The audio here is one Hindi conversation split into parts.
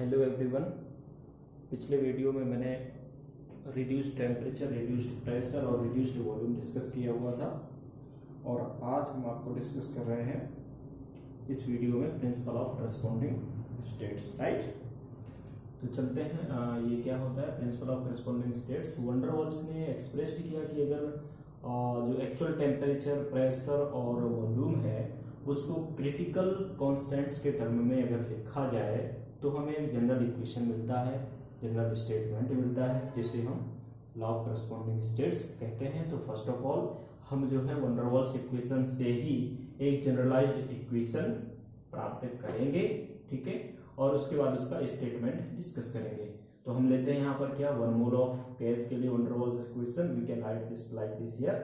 Hello everyone. पिछले वीडियो में मैंने रिड्यूस्ड टेम्परेचर, रिड्यूस्ड प्रेशर और रिड्यूस्ड वॉल्यूम डिस्कस किया हुआ था और आज हम आपको डिस्कस कर रहे हैं इस वीडियो में principle of corresponding states. Right, तो चलते हैं। ये क्या होता है principle of corresponding states? Wonder walls ने एक्सप्रेस्ड किया कि अगर जो एक्चुअल टेम्परेचर, प्रेशर और वॉल्यूम है उसको क्रिटिकल कॉन्स्टेंट्स के टर्म में अगर लिखा जाए तो हमें एक जनरल इक्वेशन मिलता है, जनरल स्टेटमेंट मिलता है, जिसे हम लॉ ऑफ करस्पॉन्डिंग स्टेट्स कहते हैं। तो फर्स्ट ऑफ ऑल हम जो है वंडर वॉल्स इक्वेशन से ही एक जनरलाइज्ड इक्वेशन प्राप्त करेंगे, ठीक है, और उसके बाद उसका स्टेटमेंट डिस्कस करेंगे। तो हम लेते हैं यहाँ पर क्या, वन मोल ऑफ गैस के लिए van der Waals equation, we can write this like this here.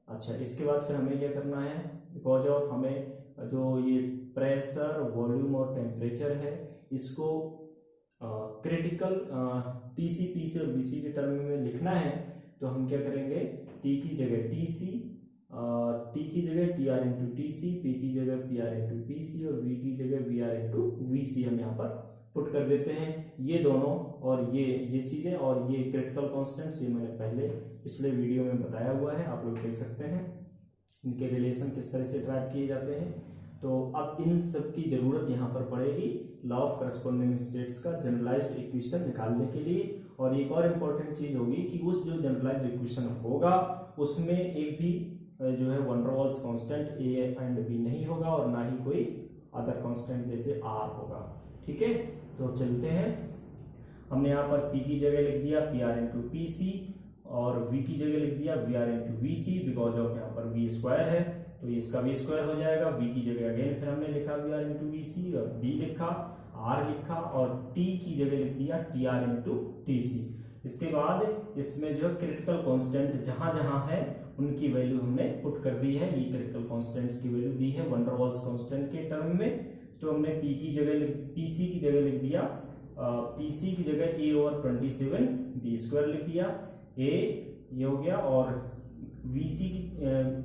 अच्छा, इसके बाद फिर हमें क्या करना है, बिकॉज ऑफ हमें जो ये प्रेशर, वॉल्यूम और टेम्परेचर है इसको क्रिटिकल टीसी, पीसी और बीसी के टर्म में लिखना है। तो हम क्या करेंगे, टी की जगह टीसी, टी की जगह T R into TC, P की जगह पी आर इंटू पीसी और वी की जगह वी आर इंटू वीसी हम यहाँ पर पुट कर देते हैं। ये दोनों और ये चीजें और ये क्रिटिकल कॉन्स्टेंट्स, ये मैंने पहले पिछले वीडियो में बताया हुआ है, आप लोग देख सकते हैं इनके रिलेशन किस तरह से ट्रैक किए जाते हैं। तो अब इन सब की जरूरत यहाँ पर पड़ेगी लॉ ऑफ करस्पॉन्डिंग स्टेट्स का जनरलाइज्ड इक्वेशन निकालने के लिए। और एक और इम्पोर्टेंट चीज होगी कि उस जो जनरलाइज्ड इक्वेशन होगा उसमें एक भी जो है van der Waals constant a and b नहीं होगा और ना ही कोई अदर कांस्टेंट जैसे आर होगा, ठीक है। तो चलते हैं, हमने यहाँ पर पी की जगह लिख दिया P R into P C और v की जगह लिख दिया V R into V C, because of यहाँ पर v स्क्वायर है तो इसका v स्क्वायर हो जाएगा। v की जगह अगेन फिर हमने लिखा वी आर इंटू वी सी और b लिखा, r लिखा और t की जगह लिख दिया T R into T C. इसके बाद इसमें जो क्रिटिकल कांस्टेंट जहां जहां है उनकी वैल्यू हमने पुट कर दी है। ये क्रिटिकल कांस्टेंट्स की वैल्यू दी है वंडर वॉल्स कांस्टेंट के टर्म में। तो हमने p की जगह pc की जगह लिख दिया, pc की जगह a ओवर 27 b स्क्वायर लिख दिया, a ये हो गया और vc की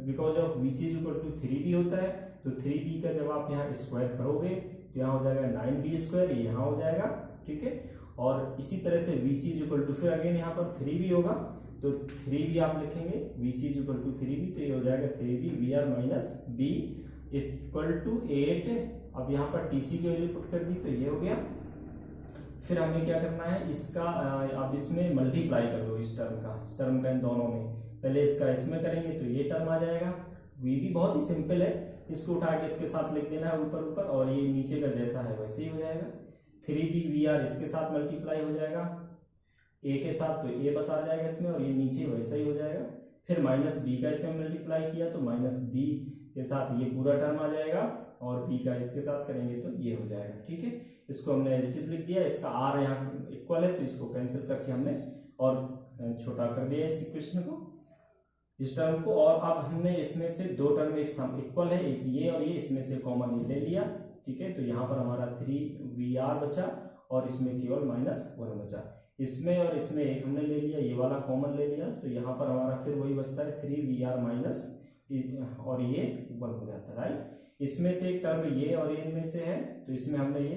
because of vc is equal to 3b होता है तो 3b का जब आप यहाँ स्क्वायर करोगे तो यहाँ हो जाएगा 9b स्क्वायर, ये यहाँ हो जाएगा, ठीक है। और इसी तरह से vc इज इक्वल टू फिर अगेन यहाँ पर 3b होगा तो 3b आप लिखेंगे, vc is equal to 3b तो ये हो जाएगा 3b vr minus b equal to 8। अब यहाँ पर tc की वैल्यू पुट कर दी तो ये हो गया। फिर हमें क्या करना है, इसका आप इसमें मल्टीप्लाई कर लो इस टर्म का इन दोनों में। पहले इसका इसमें करेंगे तो ये टर्म आ जाएगा। v भी बहुत ही सिंपल है, इसको उठा के इसके साथ लिख देना है ऊपर ऊपर और ये नीचे का जैसा है वैसे ही हो जाएगा। 3b vr इसके साथ मल्टीप्लाई हो जाएगा a के साथ तो a बस आ जाएगा इसमें और ये नीचे वैसा ही हो जाएगा। फिर माइनस b का इसमें मल्टीप्लाई किया तो माइनस b के साथ ये पूरा टर्म आ जाएगा और b का इसके साथ करेंगे तो ये हो जाएगा, ठीक है। इसको हमने एज इट इज लिख दिया, इसका r यहाँ इक्वल है तो इसको कैंसिल करके हमने और छोटा कर दिया इस इक्वेशन को, इस टर्म को। और अब हमने इसमें से दो टर्म एक इक्वल है, एक ये और ये, इसमें से कॉमन ये ले लिया, ठीक है। तो यहाँ पर हमारा 3vr बचा और इसमें केवल -1 बचा। इसमें और इसमें एक हमने ले लिया, ये वाला कॉमन ले लिया तो यहाँ पर हमारा फिर वही बचता है 3vr माइनस और ये 1 हो जाता है, राइट। इसमें से एक टर्म ये और ये इनमें से है तो इसमें हमने ये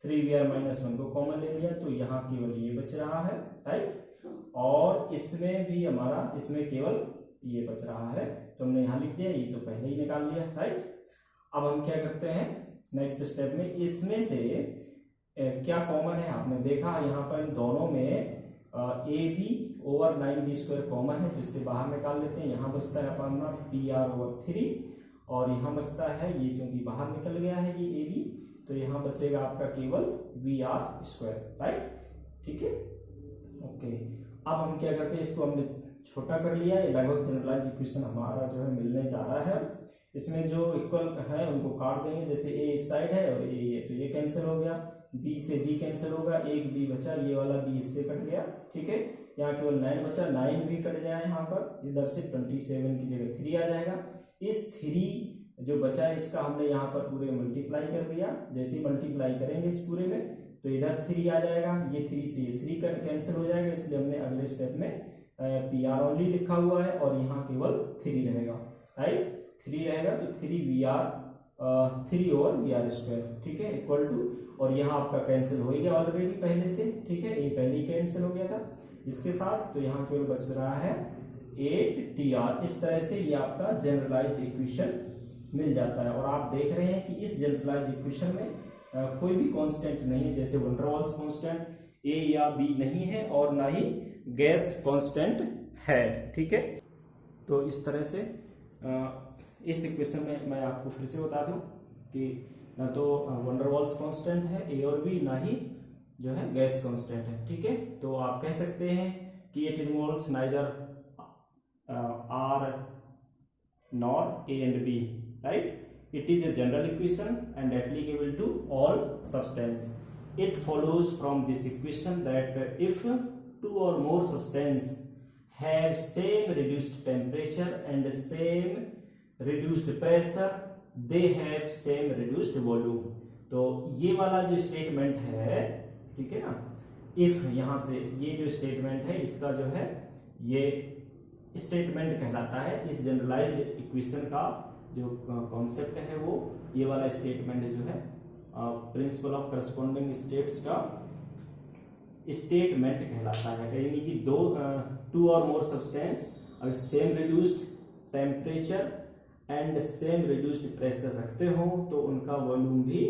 3vr माइनस 1 को कॉमन ले लिया तो यहाँ केवल ये बच रहा है, राइट। और इसमें भी हमारा इसमें केवल ये बच रहा है तो हमने यहाँ लिख दिया, ये तो पहले ही निकाल लिया, राइट। अब हम क्या करते हैं नेक्स्ट स्टेप में, इसमें से क्या कॉमन है आपने देखा यहाँ पर इन दोनों में ab over 9b square common है तो इससे बाहर निकाल लेते हैं। यहाँ बचता है अपना pr ओवर 3 और यहाँ बचता है ये चूंकि बाहर निकल गया है ये ab तो यहाँ बचेगा आपका केवल vr स्क्वायर, राइट, ठीक है, ओके। अब हम क्या करते हैं, इसको हमने छोटा कर लिया, ये लगभग जनरलाइज्ड इक्वेशन हमारा जो है मिलने जा रहा है। इसमें जो इक्वल है उनको काट देंगे, जैसे a इस साइड है और ये तो ये कैंसिल हो गया, b से b कैंसिल होगा, एक b बचा, ये वाला b इससे कट गया, ठीक है। यहाँ केवल 9 बचा, 9 भी कट जाए यहाँ पर, इधर से 27 की जगह 3 आ जाएगा। इस 3 जो बचा है इसका हमने यहाँ पर पूरे मल्टीप्लाई कर दिया, जैसे ही मल्टीप्लाई करेंगे इस पूरे में तो इधर 3 आ जाएगा, ये 3 से ये 3 कैंसिल हो जाएगा, इसलिए हमने अगले स्टेप में pr ओनली लिखा हुआ है और यहाँ केवल 3 रहेगा, राइट, 3 रहेगा तो 3vr 3 और BR², ठीक है, इक्वल टू, और यहाँ आपका कैंसिल हो ही गया ऑलरेडी पहले से, ठीक है, ये पहले ही कैंसिल हो गया था इसके साथ, तो यहाँ केवल बच रहा है 8TR। इस तरह से ये आपका जनरलाइज्ड इक्वेशन मिल जाता है। और आप देख रहे हैं कि इस जनरलाइज्ड इक्वेशन में कोई भी कांस्टेंट नहीं है, जैसे van der Waals constant A या B नहीं है और ना ही गैस कांस्टेंट है, ठीक है। तो इस तरह से इस इक्वेशन में मैं आपको फिर से बता दूं कि ना तो वैन डर वाल्स कांस्टेंट है A और B, ना ही जो है गैस कांस्टेंट है, ठीक है। तो आप कह सकते हैं कि it involves neither R nor A and B, right? It is a general equation and applicable to all substance. It follows from this equation that if two or more substance have same reduced temperature and same reduced pressure, they have same reduced volume. तो ये वाला जो स्टेटमेंट है, ठीक है ना, इफ यहाँ से ये जो स्टेटमेंट है इसका जो है ये स्टेटमेंट कहलाता है। इस जनरलाइज्ड इक्वेशन का जो कॉन्सेप्ट है वो ये वाला स्टेटमेंट जो है प्रिंसिपल ऑफ करस्पॉन्डिंग स्टेट्स का स्टेटमेंट कहलाता है। यानी कि टू और मोर सब्सटेंस अगर same reduced temperature and same reduced pressure रखते हो तो उनका वॉल्यूम भी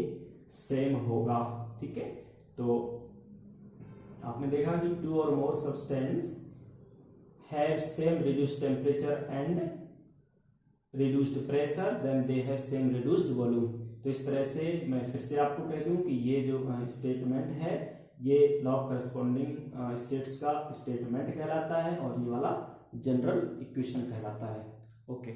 सेम होगा, ठीक है। तो आपने देखा कि टू और more substance have same reduced temperature and reduced pressure, then they have same reduced volume। तो इस तरह से मैं फिर से आपको कह दूं कि ये जो स्टेटमेंट है ये लॉ ऑफ करस्पॉन्डिंग स्टेट्स का स्टेटमेंट कहलाता है और ये वाला जनरल इक्वेशन कहलाता है। ओके।